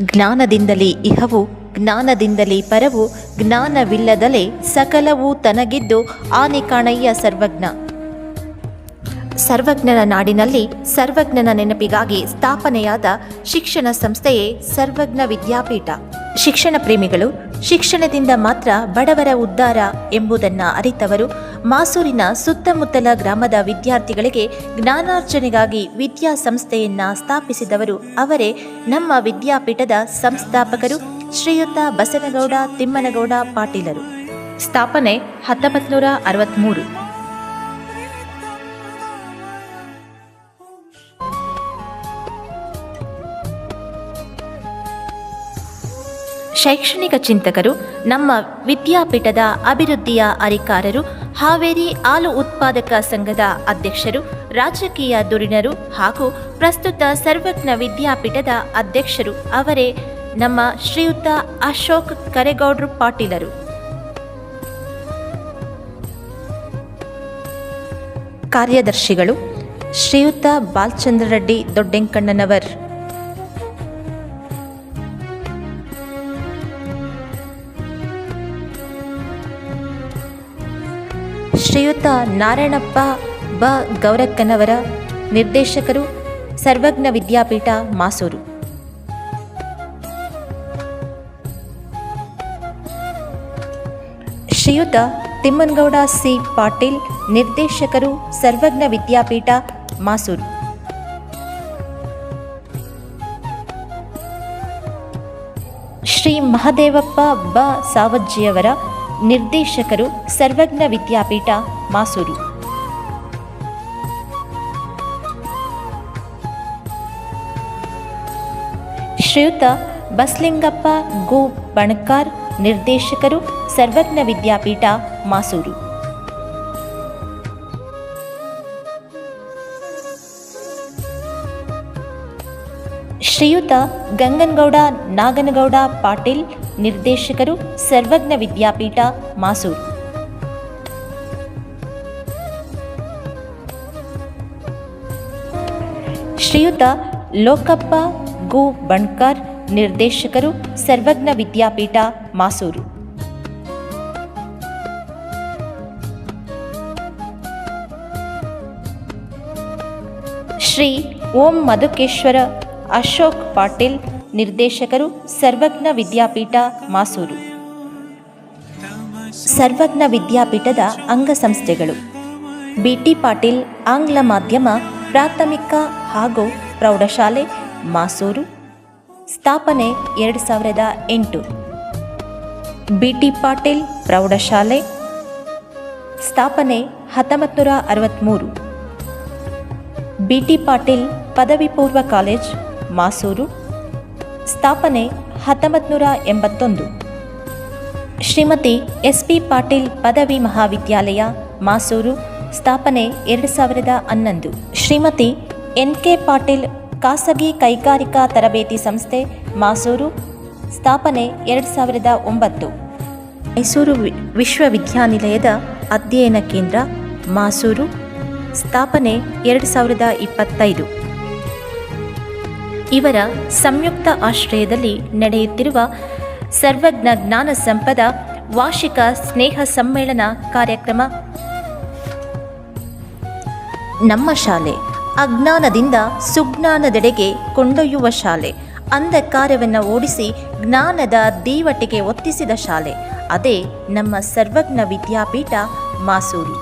ಜ್ಞಾನದಿಂದಲೇ ಇಹವು, ಜ್ಞಾನದಿಂದಲೇ ಪರವು, ಜ್ಞಾನವಿಲ್ಲದಲೇ ಸಕಲವೂ ತನಗಿದ್ದು ಆನೆ ಕಾಣಯ್ಯ ಸರ್ವಜ್ಞ. ಸರ್ವಜ್ಞನ ನಾಡಿನಲ್ಲಿ ಸರ್ವಜ್ಞನ ನೆನಪಿಗಾಗಿ ಸ್ಥಾಪನೆಯಾದ ಶಿಕ್ಷಣ ಸಂಸ್ಥೆಯೇ ಸರ್ವಜ್ಞ ವಿದ್ಯಾಪೀಠ. ಶಿಕ್ಷಣ ಪ್ರೇಮಿಗಳು, ಶಿಕ್ಷಣದಿಂದ ಮಾತ್ರ ಬಡವರ ಉದ್ಧಾರ ಎಂಬುದನ್ನು ಅರಿತವರು, ಮಾಸೂರಿನ ಸುತ್ತಮುತ್ತಲ ಗ್ರಾಮದ ವಿದ್ಯಾರ್ಥಿಗಳಿಗೆ ಜ್ಞಾನಾರ್ಜನೆಗಾಗಿ ವಿದ್ಯಾಸಂಸ್ಥೆಯನ್ನು ಸ್ಥಾಪಿಸಿದವರು ಅವರೇ ನಮ್ಮ ವಿದ್ಯಾಪೀಠದ ಸಂಸ್ಥಾಪಕರು ಶ್ರೀಯುತ ಬಸನಗೌಡ ತಿಮ್ಮನಗೌಡ ಪಾಟೀಲರು. ಸ್ಥಾಪನೆ 1963. ಶೈಕ್ಷಣಿಕ ಚಿಂತಕರು, ನಮ್ಮ ವಿದ್ಯಾಪೀಠದ ಅಭಿವೃದ್ಧಿಯ ಅಧಿಕಾರರು, ಹಾವೇರಿ ಹಾಲು ಉತ್ಪಾದಕ ಸಂಘದ ಅಧ್ಯಕ್ಷರು, ರಾಜಕೀಯ ಧುರೀಣರು ಹಾಗೂ ಪ್ರಸ್ತುತ ಸರ್ವಜ್ಞ ವಿದ್ಯಾಪೀಠದ ಅಧ್ಯಕ್ಷರು ಅವರೇ ನಮ್ಮ ಶ್ರೀಯುತ ಅಶೋಕ್ ಕರೇಗೌಡ್ರು ಪಾಟೀಲರು. ಕಾರ್ಯದರ್ಶಿಗಳು ಶ್ರೀಯುತ ಬಾಲಚಂದ್ರ ರೆಡ್ಡಿ ದೊಡ್ಡೆಂಕಣ್ಣನವರ್, ಶ್ರೀಯುತ ನಾರಾಯಣಪ್ಪ ಬ ಗೌರಕ್ಕನವರ, ನಿರ್ದೇಶಕರು ಸರ್ವಜ್ಞ ವಿದ್ಯಾಪೀಠ ಮಾಸೂರು. ಶ್ರೀಯುತ ತಿಮ್ಮನಗೌಡ ಸಿ ಪಾಟೀಲ್, ನಿರ್ದೇಶಕರು ಸರ್ವಜ್ಞ ವಿದ್ಯಾಪೀಠ ಮಾಸೂರು. ಶ್ರೀ ಮಹದೇವಪ್ಪ ಬ ಸಾವಜ್ಜಿಯವರ, ನಿರ್ದೇಶಕರು ಸರ್ವಜ್ಞ ವಿದ್ಯಾಪೀಠ ಮಾಸೂರು. ಶ್ರೀಯುತ ಬಸಲಿಂಗಪ್ಪ ಗೋ ಬಣಕಾರ್, ನಿರ್ದೇಶಕರು ಸರ್ವಜ್ಞ ವಿದ್ಯಾಪೀಠ ಮಾಸೂರು. ಶ್ರೀಯುತ ಗಂಗನಗೌಡ ನಾಗನಗೌಡ ಪಾಟೀಲ್, ನಿರ್ದೇಶಕರು ಸರ್ವಜ್ಞ ವಿದ್ಯಾಪೀಠ ಮಾಸೂರು. ಶ್ರೀಯುತ ಲೋಕಪ್ಪ ಗೋ ಬಣಕಾರ್, ನಿರ್ದೇಶಕರು ಸರ್ವಜ್ಞ ವಿದ್ಯಾಪೀಠ ಮಾಸೂರು. ಶ್ರೀ ಓಂ ಮಧುಕೇಶ್ವರ ಅಶೋಕ್ ಪಾಟೀಲ್, ನಿರ್ದೇಶಕರು ಸರ್ವಜ್ಞ ವಿದ್ಯಾಪೀಠ ಮಾಸೂರು. ಸರ್ವಜ್ಞ ವಿದ್ಯಾಪೀಠದ ಅಂಗಸಂಸ್ಥೆಗಳು: BT ಪಾಟೀಲ್ ಆಂಗ್ಲ ಮಾಧ್ಯಮ ಪ್ರಾಥಮಿಕ ಹಾಗೂ ಪ್ರೌಢಶಾಲೆ ಮಾಸೂರು, ಸ್ಥಾಪನೆ 2008. BT ಪಾಟೀಲ್ ಪ್ರೌಢಶಾಲೆ, ಸ್ಥಾಪನೆ 1963. BT ಪಾಟೀಲ್ ಪದವಿ ಪೂರ್ವ ಕಾಲೇಜ್ ಮಾಸೂರು, ಸ್ಥಾಪನೆ 1981. ಶ್ರೀಮತಿ SP ಪಾಟೀಲ್ ಪದವಿ ಮಹಾವಿದ್ಯಾಲಯ ಮಾಸೂರು, ಸ್ಥಾಪನೆ 2011. ಶ್ರೀಮತಿ NK ಪಾಟೀಲ್ ಖಾಸಗಿ ಕೈಗಾರಿಕಾ ತರಬೇತಿ ಸಂಸ್ಥೆ ಮಾಸೂರು, ಸ್ಥಾಪನೆ 2009. ಮೈಸೂರು ವಿಶ್ವವಿದ್ಯಾನಿಲಯದ ಅಧ್ಯಯನ ಕೇಂದ್ರ ಮಾಸೂರು, ಸ್ಥಾಪನೆ 2025. ಇವರ ಸಂಯುಕ್ತ ಆಶ್ರಯದಲ್ಲಿ ನಡೆಯುತ್ತಿರುವ ಸರ್ವಜ್ಞ ಜ್ಞಾನ ಸಂಪದ ವಾರ್ಷಿಕ ಸ್ನೇಹ ಸಮ್ಮೇಳನ ಕಾರ್ಯಕ್ರಮ. ನಮ್ಮ ಶಾಲೆ ಅಜ್ಞಾನದಿಂದ ಸುಜ್ಞಾನದೆಡೆಗೆ ಕೊಂಡೊಯ್ಯುವ ಶಾಲೆ, ಅಂಧಕಾರವನ್ನು ಓಡಿಸಿ ಜ್ಞಾನದ ದೀವಟಿಗೆ ಒತ್ತಿಸಿದ ಶಾಲೆ, ಅದೇ ನಮ್ಮ ಸರ್ವಜ್ಞ ವಿದ್ಯಾಪೀಠ ಮಾಸೂರು.